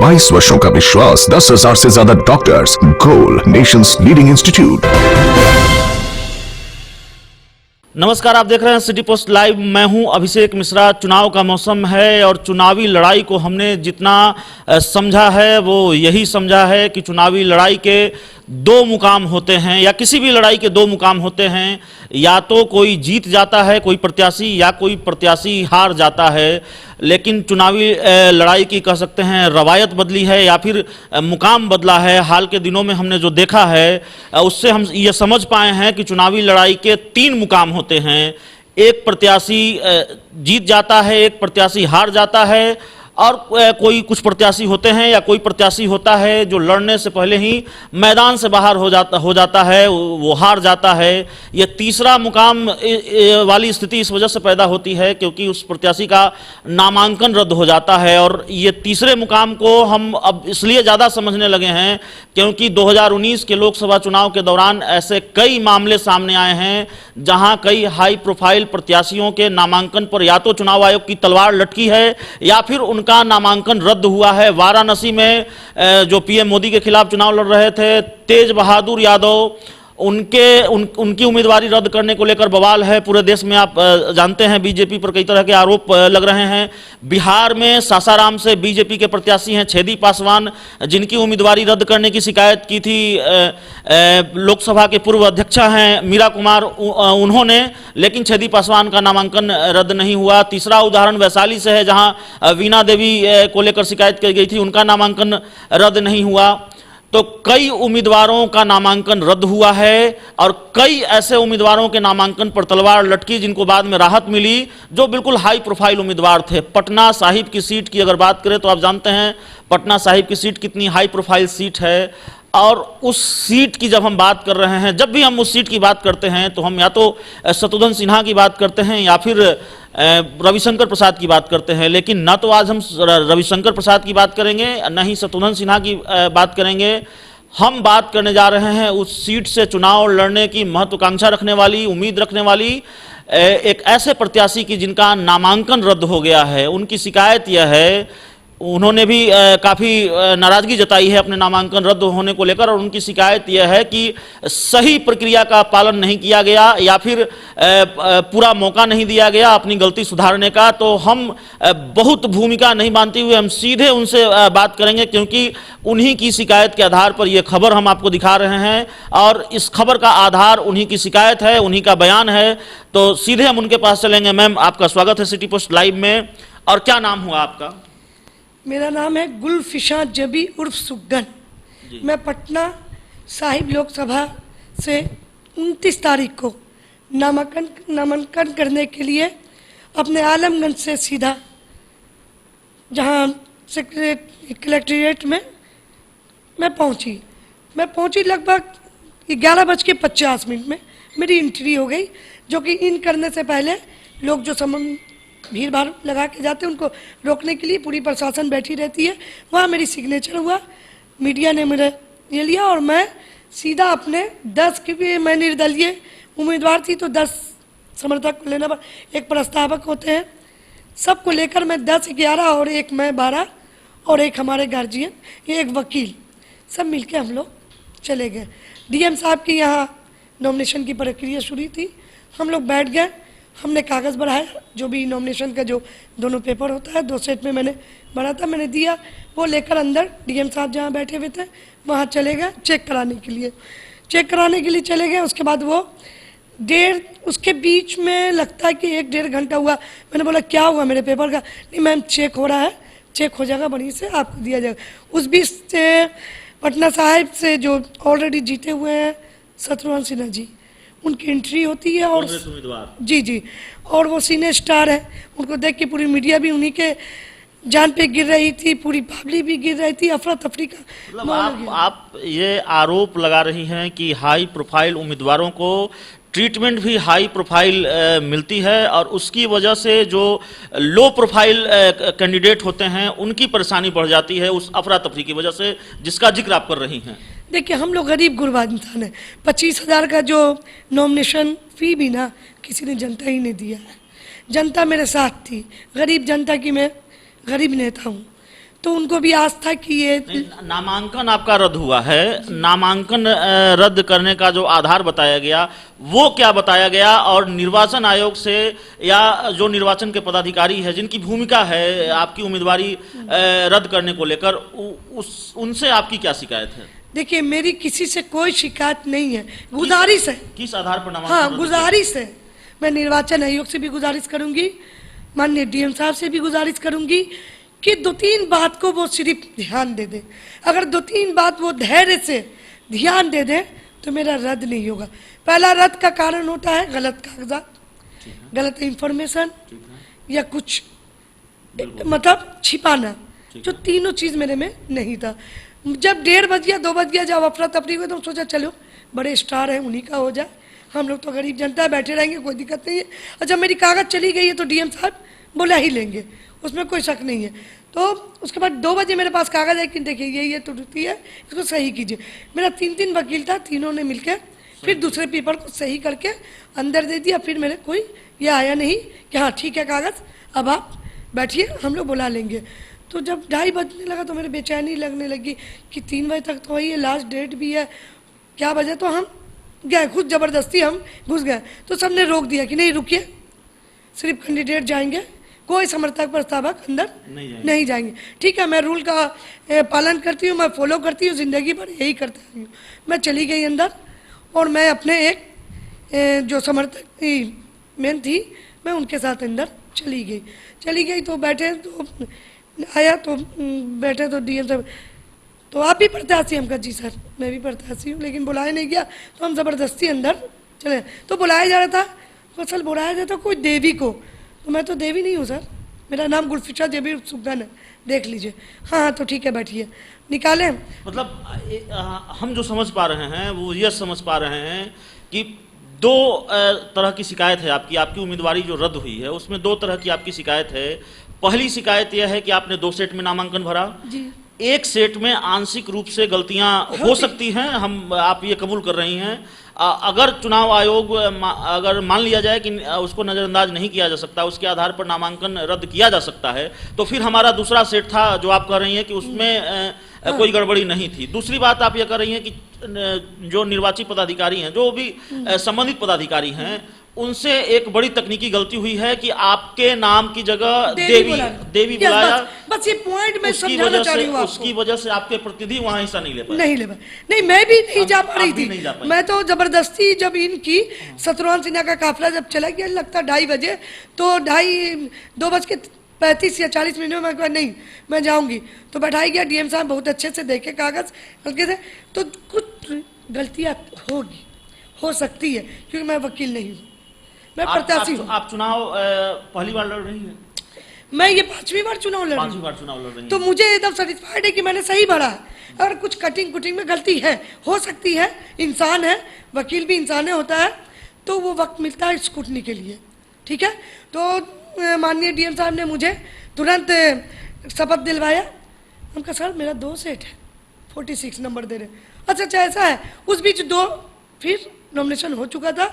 22 वर्षों का विश्वास, 10,000 से ज्यादा डॉक्टर्स, गोल नेशंस लीडिंग इंस्टीट्यूट। नमस्कार, आप देख रहे हैं सिटी पोस्ट लाइव। मैं हूं अभिषेक मिश्रा। चुनाव का मौसम है और चुनावी लड़ाई को हमने जितना समझा है वो यही समझा है कि चुनावी लड़ाई के दो मुकाम होते हैं, या किसी भी लड़ाई के दो मुकाम होते हैं। या तो कोई जीत जाता है कोई प्रत्याशी, या कोई प्रत्याशी हार जाता है। लेकिन चुनावी लड़ाई की कह सकते हैं रवायत बदली है या फिर मुकाम बदला है। हाल के दिनों में हमने जो देखा है उससे हम ये समझ पाए हैं कि चुनावी लड़ाई के तीन मुकाम होते हैं। एक प्रत्याशी जीत जाता है, एक प्रत्याशी हार जाता है, और कोई कुछ प्रत्याशी होते हैं या कोई प्रत्याशी होता है जो लड़ने से पहले ही मैदान से बाहर हो जाता है, वो हार जाता है। ये तीसरा मुकाम वाली स्थिति इस वजह से पैदा होती है क्योंकि उस प्रत्याशी का नामांकन रद्द हो जाता है। और ये तीसरे मुकाम को हम अब इसलिए ज़्यादा समझने लगे हैं क्योंकि 2019 के लोकसभा चुनाव के दौरान ऐसे कई मामले सामने आए हैं जहां कई हाई प्रोफाइल प्रत्याशियों के नामांकन पर या तो चुनाव आयोग की तलवार लटकी है या फिर उनका नामांकन रद्द हुआ है। वाराणसी में जो पीएम मोदी के खिलाफ चुनाव लड़ रहे थे तेज बहादुर यादव, उनकी उम्मीदवारी रद्द करने को लेकर बवाल है पूरे देश में। आप जानते हैं बीजेपी पर कई तरह के आरोप लग रहे हैं। बिहार में सासाराम से बीजेपी के प्रत्याशी हैं छेदी पासवान, जिनकी उम्मीदवारी रद्द करने की शिकायत की थी लोकसभा के पूर्व अध्यक्षा हैं मीरा कुमार, उन्होंने, लेकिन छेदी पासवान का नामांकन रद्द नहीं हुआ। तीसरा उदाहरण वैशाली से है जहां वीणा देवी को लेकर शिकायत की गई थी, उनका नामांकन रद्द नहीं हुआ। तो कई उम्मीदवारों का नामांकन रद्द हुआ है और कई ऐसे उम्मीदवारों के नामांकन पर तलवार लटकी जिनको बाद में राहत मिली, जो बिल्कुल हाई प्रोफाइल उम्मीदवार थे। पटना साहिब की सीट की अगर बात करें तो आप जानते हैं पटना साहिब की सीट कितनी हाई प्रोफाइल सीट है। और उस सीट की जब हम बात कर रहे हैं, जब भी हम उस सीट की बात करते हैं तो हम या तो शत्रुघ्न सिन्हा की बात करते हैं या फिर रविशंकर प्रसाद की बात करते हैं। लेकिन न तो आज हम रविशंकर प्रसाद की बात करेंगे न ही शत्रुघ्न सिन्हा की बात करेंगे। हम बात करने जा रहे हैं उस सीट से चुनाव लड़ने की महत्वाकांक्षा रखने वाली, उम्मीद रखने वाली एक ऐसे प्रत्याशी की जिनका नामांकन रद्द हो गया है। उनकी शिकायत यह है, उन्होंने भी काफ़ी नाराज़गी जताई है अपने नामांकन रद्द होने को लेकर, और उनकी शिकायत यह है कि सही प्रक्रिया का पालन नहीं किया गया या फिर पूरा मौका नहीं दिया गया अपनी गलती सुधारने का। तो हम बहुत भूमिका नहीं मानते हुए हम सीधे उनसे बात करेंगे क्योंकि उन्हीं की शिकायत के आधार पर यह खबर हम आपको दिखा रहे हैं और इस खबर का आधार उन्हीं की शिकायत है, उन्हीं का बयान है। तो सीधे हम उनके पास चलेंगे। मैम, आपका स्वागत है सिटी पोस्ट लाइव में। और क्या नाम हुआ आपका? मेरा नाम है गुलफिशा जबी उर्फ सुगन। मैं पटना साहिब लोकसभा से 29 तारीख को नामांकन करने के लिए अपने आलमगंज से सीधा जहां कलेक्ट्रेट में मैं पहुंची लगभग 11:50 में मेरी एंट्री हो गई, जो कि इन करने से पहले लोग जो भीड़ भाड़ लगा के जाते हैं उनको रोकने के लिए पूरी प्रशासन बैठी रहती है। वहाँ मेरी सिग्नेचर हुआ, मीडिया ने मेरा ये लिया और मैं सीधा अपने 10 की मैं निर्दलीय उम्मीदवार थी तो 10 समर्थक को लेना, एक प्रस्तावक होते हैं, सबको लेकर मैं 10, 11 और एक मैं 12 और एक हमारे गार्जियन, ये एक वकील, सब मिलके हम लोग चले गए। डीएम साहब की यहाँ नॉमिनेशन की प्रक्रिया शुरू थी। हम लोग बैठ गए, हमने कागज़ बढ़ाया, जो भी नॉमिनेशन का जो दोनों पेपर होता है 2 सेट में मैंने भरा था, मैंने दिया। वो लेकर अंदर डीएम साहब जहाँ बैठे हुए थे वहाँ चले गए चेक कराने के लिए चले गए। उसके बाद वो उसके बीच में लगता है कि 1-1.5 घंटा हुआ। मैंने बोला क्या हुआ मेरे पेपर का? नहीं मैम, चेक हो रहा है, चेक हो जाएगा, बढ़िया से आपको दिया जाएगा। उस बीच से पटना साहिब से जो ऑलरेडी जीते हुए हैं शत्रुघ्न सिन्हा जी, उनकी एंट्री होती है और जी और वो सीने स्टार है, उनको देख के पूरी मीडिया भी उन्हीं के जान पे गिर रही थी, पूरी पब्लिक भी गिर रही थी, अफरा तफरी का। मतलब आप ये आरोप लगा रही हैं कि हाई प्रोफाइल उम्मीदवारों को ट्रीटमेंट भी हाई प्रोफाइल मिलती है और उसकी वजह से जो लो प्रोफाइल कैंडिडेट होते हैं उनकी परेशानी बढ़ जाती है उस अफरा तफरी की वजह से, जिसका जिक्र आप कर रही हैं। देखिए, हम लोग गरीब गुरबा इंसान है। 25,000 का जो नॉमिनेशन फी भी ना किसी ने जनता ही नहीं दिया है। जनता मेरे साथ थी, गरीब जनता की मैं गरीब नेता हूँ। तो उनको भी आस था कि ये नामांकन आपका रद्द हुआ है, नामांकन रद्द करने का जो आधार बताया गया वो क्या बताया गया, और निर्वाचन आयोग से या जो निर्वाचन के पदाधिकारी है जिनकी भूमिका है आपकी उम्मीदवारी रद्द करने को लेकर, उनसे आपकी क्या शिकायत है? देखिए, मेरी किसी से कोई शिकायत नहीं है, गुजारिश है। किस आधार पर नामांकन? हाँ, गुजारिश है। मैं निर्वाचन आयोग से भी गुजारिश करूंगी, माननीय डीएम साहब से भी गुजारिश करूंगी कि 2-3 बात को वो सिर्फ ध्यान दे दें। अगर 2-3 बात वो धैर्य से ध्यान दे दें तो मेरा रद्द नहीं होगा। पहला रद्द का कारण होता है गलत कागजात, गलत इंफॉर्मेशन या कुछ मतलब छिपाना, जो तीनों चीज मेरे में नहीं था। जब 1:30 बज गया, 2 बज गया, जब अफरा तफरी हुई तो सोचा चलो बड़े स्टार हैं उन्हीं का हो जाए, हम लोग तो गरीब जनता बैठे रहेंगे, कोई दिक्कत नहीं है। और जब मेरी कागज चली गई है तो डीएम साहब बुला ही लेंगे, उसमें कोई शक नहीं है। तो उसके बाद 2 बजे मेरे पास कागज है कि देखिए ये त्रुटि है, इसको सही कीजिए। मेरा 3 वकील था, तीनों ने मिलकर फिर दूसरे पेपर को सही करके अंदर दे दिया। फिर मेरे कोई ये आया नहीं कि हाँ ठीक है कागज, अब आप बैठिए, हम लोग बुला लेंगे। तो जब 2:30 बजने लगा तो मेरे बेचैनी लगने लगी कि 3 बजे तक तो ये लास्ट डेट भी है, क्या बजे। तो हम गए, खुद ज़बरदस्ती हम घुस गए, तो सबने रोक दिया कि नहीं रुकिए, सिर्फ कैंडिडेट जाएंगे, कोई समर्थक प्रस्तावक अंदर नहीं जाएंगे। ठीक है, मैं रूल का पालन करती हूँ, मैं फॉलो करती हूँ, ज़िंदगी भर यही करती हूँ। मैं चली गई अंदर और मैं अपने एक जो समर्थक मेन थी, मैं उनके साथ अंदर चली गई। तो बैठे, तो आया तो बैठे, तो डीएम साहब, तो आप भी प्रत्याशी? हम कहा जी सर मैं भी प्रत्याशी हूँ, लेकिन बुलाया नहीं गया, तो हम ज़बरदस्ती अंदर चले। तो बुलाया जा रहा था, तो सर बुलाया जाता कोई देवी को, तो मैं तो देवी नहीं हूँ सर, मेरा नाम गुलफिशा जेबी सुगन है, देख लीजिए। हाँ तो ठीक है बैठिए, निकाले। मतलब हम जो समझ पा रहे हैं वो यह समझ पा रहे हैं कि 2 तरह की शिकायत है आपकी उम्मीदवारी जो रद्द हुई है उसमें 2 तरह की आपकी शिकायत है। पहली शिकायत यह है कि आपने 2 सेट में नामांकन भरा जी, एक सेट में आंशिक रूप से गलतियां हो सकती हैं, आप ये कबूल कर रही हैं। अगर चुनाव आयोग अगर मान लिया जाए कि उसको नज़रअंदाज नहीं किया जा सकता, उसके आधार पर नामांकन रद्द किया जा सकता है, तो फिर हमारा दूसरा सेट था जो आप कह रही हैं कि उसमें कोई गड़बड़ी नहीं थी। दूसरी बात आप ये कह रही हैं कि जो निर्वाचित पदाधिकारी हैं, जो भी संबंधित पदाधिकारी हैं, उनसे एक बड़ी तकनीकी गलती हुई है कि आपके नाम की जगह देवी बुलाया। बस ये पॉइंट मैं समझाना चाह रही हूँ आपको। उसकी वजह से आपके प्रतिनिधि वहां हिस्सा नहीं ले पाए। नहीं, मैं भी नहीं जा पा रही थी। मैं तो जबरदस्ती, जब इनकी शत्रुघ्न सिन्हा का काफिला जब चला गया, लगता 2:30 बजे, तो 2:35 या 40 मिनट में मैं कहा नहीं मैं जाऊंगी, तो बैठाई गया। डीएम साहब बहुत अच्छे से देखे कागज हल्के से, तो कुछ गलतियां हो सकती है, क्योंकि मैं वकील नहीं हूँ, मैं प्रत्याशी हूँ। आप चुनाव पहली बार लड़ रही हैं? मैं ये 5वीं बार चुनाव लड़ रही हूँ, तो मुझे एकदम सेटिस्फाइड है कि मैंने सही भरा है। अगर कुछ कटिंग में गलती है, हो सकती है, इंसान है, वकील भी इंसान होता है, तो वो वक्त मिलता है स्क्रूटनी के लिए। ठीक है, तो माननीय डीएम साहब ने मुझे तुरंत शपथ दिलवाया। हम कहा सर मेरा 2 सेट है, 46 नंबर दे रहे। अच्छा ऐसा है। उस बीच 2 फिर नॉमिनेशन हो चुका था,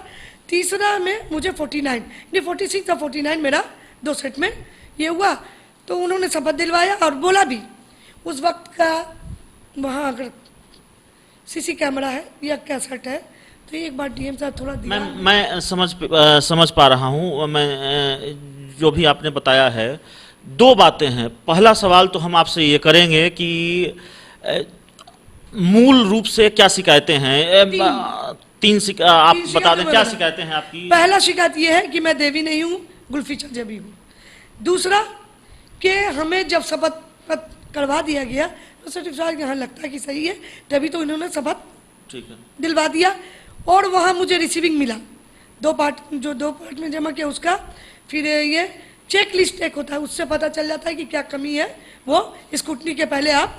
तीसरा में मुझे 46 या 49 मेरा 2 सेट में ये हुआ। तो उन्होंने शपथ दिलवाया और बोला भी, उस वक्त का वहाँ अगर सीसी कैमरा है या कैसेट है, तो एक बार डीएम साहब थोड़ा मैं समझ पा रहा हूँ। मैं जो भी आपने बताया है, 2 बातें हैं। पहला सवाल तो हम आपसे ये करेंगे कि मूल रूप से क्या शिकायतें हैं? 3 आप बता दें क्या शिकायतें हैं आपकी? पहला शिकायत ये है कि मैं देवी नहीं हूँ, गुलफिशा जेबी हूँ। दूसरा कि हमें जब शपथ करवा दिया गया तो सर्टिफिकेट यहाँ लगता है कि सही है, तभी तो इन्होंने शपथ दिलवा दिया। और वहाँ मुझे रिसीविंग मिला 2 पार्ट में जमा किया उसका। फिर ये चेक लिस्ट एक होता है, उससे पता चल जाता है कि क्या कमी है, वो स्क्रूटनी के पहले आप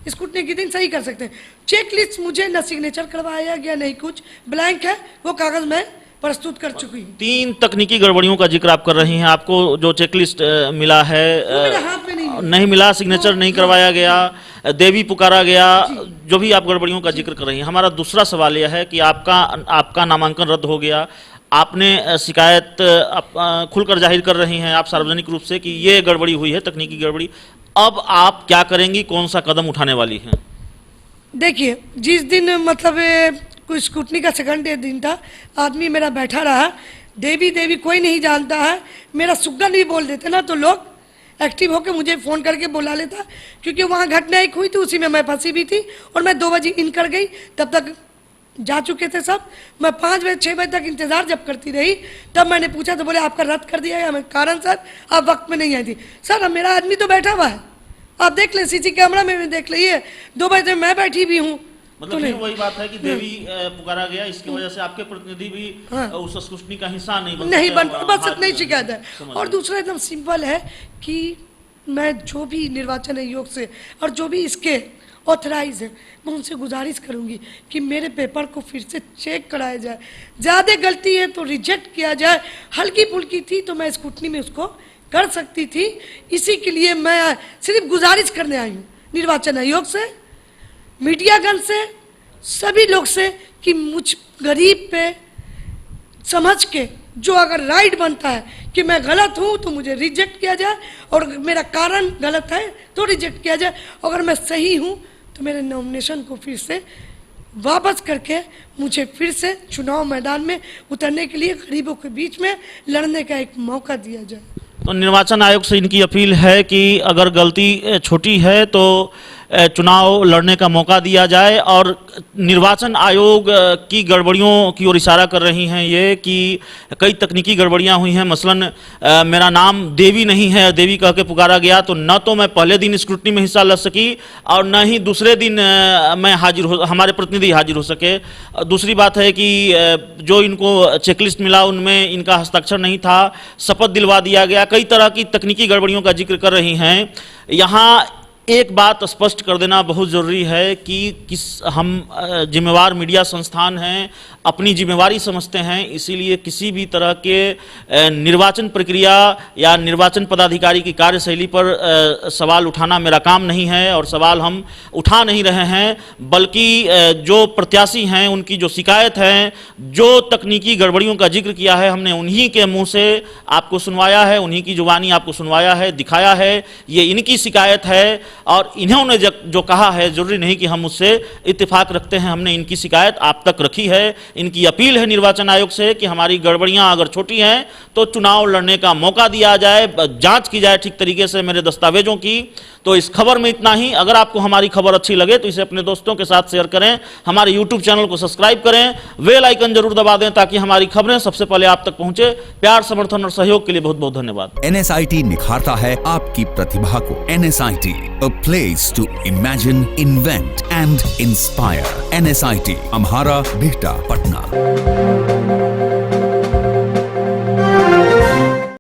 स्क्रूटनी के दिन सही कर सकते हैं। चेक लिस्ट मुझे न सिग्नेचर करवाया गया, नहीं कुछ, ब्लैंक है, वो कागज मैं प्रस्तुत कर चुकी हूँ। 3 तकनीकी गड़बड़ियों का जिक्र आप कर रही हैं। आपको जो चेकलिस्ट मिला है मेरे हाथ में नहीं मिला, सिग्नेचर नहीं करवाया गया, देवी पुकारा गया, जो भी आप गड़बड़ियों का जिक्र कर रही हैं। हमारा दूसरा सवाल यह है कि आपका नामांकन रद्द हो गया, आपने शिकायत खुलकर जाहिर कर रही हैं आप सार्वजनिक रूप से कि ये गड़बड़ी हुई है, तकनीकी गड़बड़ी। अब आप क्या करेंगी, कौन सा कदम उठाने वाली हैं? देखिए, जिस दिन मतलब कोई स्कूटनी का सेकंड डे दिन था, आदमी मेरा बैठा रहा, देवी देवी कोई नहीं जानता है, मेरा सुगन भी बोल देते ना तो लोग एक्टिव होकर मुझे फ़ोन करके बुला लेता, क्योंकि वहाँ घटना एक हुई थी, उसी में मैं फंसी भी थी और मैं 2 बजे इन कर गई, तब तक जा चुके थे सब। मैं 5 बजे 6 बजे तक इंतज़ार जब करती रही, तब मैंने पूछा तो बोले आपका रद्द कर दिया है। मैं कारण सर आप वक्त में नहीं आई थी। सर अब मेरा आदमी तो बैठा हुआ है, आप देख लें, सीसी कैमरा में भी देख लीजिए, 2 बजे मैं बैठी भी हूँ। मतलब फिर वही बात है कि देवी पुकारा गया, इसकी वजह से आपके प्रतिनिधि भी उस स्कूटनी का हिस्सा नहीं बन सकते, नहीं शिकायत है। और दूसरा एकदम सिंपल है कि मैं जो भी निर्वाचन आयोग से और जो भी इसके ऑथराइज है, मैं उनसे गुजारिश करूंगी कि मेरे पेपर को फिर से चेक कराया जाए, ज़्यादा गलती है तो रिजेक्ट किया जाए, हल्की फुल्की थी तो मैं स्कूटनी में उसको कर सकती थी। इसी के लिए मैं सिर्फ गुजारिश करने आई हूँ निर्वाचन आयोग से, मीडियागण से, सभी लोग से कि मुझ गरीब पे समझ के जो अगर राइट बनता है कि मैं गलत हूँ तो मुझे रिजेक्ट किया जाए, और मेरा कारण गलत है तो रिजेक्ट किया जाए, अगर मैं सही हूँ तो मेरे नॉमिनेशन को फिर से वापस करके मुझे फिर से चुनाव मैदान में उतरने के लिए गरीबों के बीच में लड़ने का एक मौका दिया जाए। तो निर्वाचन आयोग से इनकी अपील है कि अगर गलती छोटी है तो चुनाव लड़ने का मौका दिया जाए, और निर्वाचन आयोग की गड़बड़ियों की ओर इशारा कर रही हैं ये कि कई तकनीकी गड़बड़ियां हुई हैं। मसलन मेरा नाम देवी नहीं है, देवी कह के पुकारा गया, तो न तो मैं पहले दिन स्क्रूटनी में हिस्सा ले सकी और न ही दूसरे दिन मैं हमारे प्रतिनिधि हाजिर हो सके। दूसरी बात है कि जो इनको चेकलिस्ट मिला उनमें इनका हस्ताक्षर नहीं था, शपथ दिलवा दिया गया, कई तरह की तकनीकी गड़बड़ियों का जिक्र कर रही हैं। यहाँ एक बात स्पष्ट कर देना बहुत ज़रूरी है कि हम जिम्मेवार मीडिया संस्थान हैं, अपनी जिम्मेवारी समझते हैं, इसीलिए किसी भी तरह के निर्वाचन प्रक्रिया या निर्वाचन पदाधिकारी की कार्यशैली पर सवाल उठाना मेरा काम नहीं है, और सवाल हम उठा नहीं रहे हैं, बल्कि जो प्रत्याशी हैं उनकी जो शिकायत है, जो तकनीकी गड़बड़ियों का जिक्र किया है, हमने उन्हीं के मुंह से आपको सुनवाया है, उन्हीं की जुबानी आपको सुनवाया है, दिखाया है, ये इनकी शिकायत है, और इन्होंने जो कहा है जरूरी नहीं कि हम उससे इत्तेफाक रखते हैं, हमने इनकी शिकायत आप तक रखी है। इनकी अपील है निर्वाचन आयोग से कि हमारी गड़बड़ियां अगर छोटी हैं तो चुनाव लड़ने का मौका दिया जाए, जांच की जाए ठीक तरीके से मेरे दस्तावेजों की। तो इस खबर में इतना ही। अगर आपको हमारी खबर अच्छी लगे तो इसे अपने दोस्तों के साथ शेयर करें, हमारे YouTube चैनल को सब्सक्राइब करें, बेल आइकन जरूर दबा दें ताकि हमारी खबरें सबसे पहले आप तक पहुंचे। प्यार, समर्थन और सहयोग के लिए बहुत बहुत धन्यवाद। NSIT निखारता है आपकी प्रतिभा को। NSIT, a place to imagine, invent and inspire. NSIT, अम्हारा, Bihta, Patna.